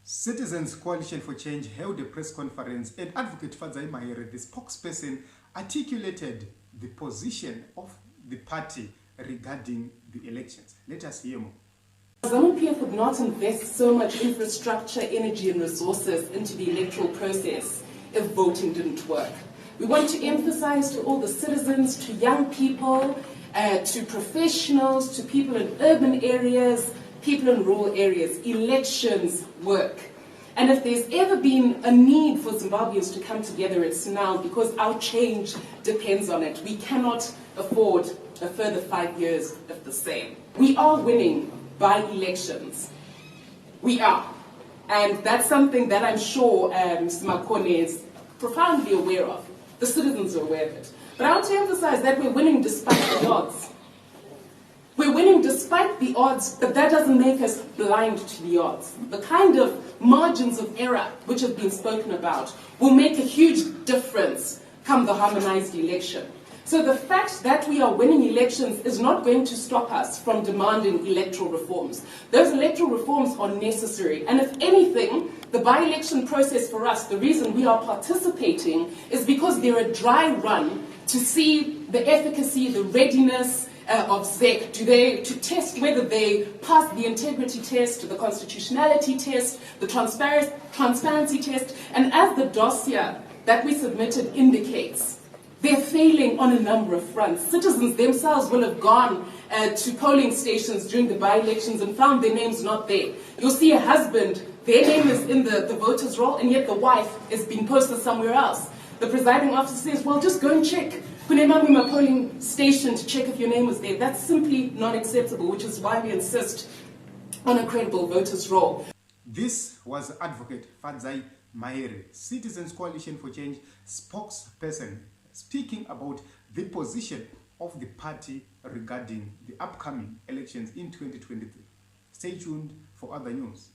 Citizens Coalition for Change held a press conference and Advocate Mahere, the spokesperson, articulated the position of the party regarding the elections. Let us hear more. ZANU-PF would not invest so much infrastructure, energy and resources into the electoral process if voting didn't work. We want to emphasize to all the citizens, to young people, to professionals, to people in urban areas, people in rural areas, elections work. And if there's ever been a need for Zimbabweans to come together, it's now, because our change depends on it. We cannot afford a further 5 years of the same. We are winning by elections. We are. And that's something that I'm sure Mr. Makone is profoundly aware of. The citizens are aware of it. But I want to emphasize that we're winning despite the odds. We're winning despite the odds, but that doesn't make us blind to the odds. The kind of margins of error which have been spoken about will make a huge difference come the harmonized election. So the fact that we are winning elections is not going to stop us from demanding electoral reforms. Those electoral reforms are necessary. And if anything, the by-election process for us, the reason we are participating is because they're a dry run to see the efficacy, the readiness of ZEC, to test whether they pass the integrity test, the constitutionality test, the transparency test. And as the dossier that we submitted indicates, they're failing on a number of fronts. Citizens themselves will have gone to polling stations during the by-elections and found their names not there. You'll see a husband, their name is in the voters' roll, and yet the wife is being posted somewhere else. The presiding officer says, well, just go and check. Kunemamima polling station to check if your name was there. That's simply not acceptable, which is why we insist on a credible voters' roll. This was Advocate Mahere, Citizens Coalition for Change spokesperson, speaking about the position of the party regarding the upcoming elections in 2023. Stay tuned for other news.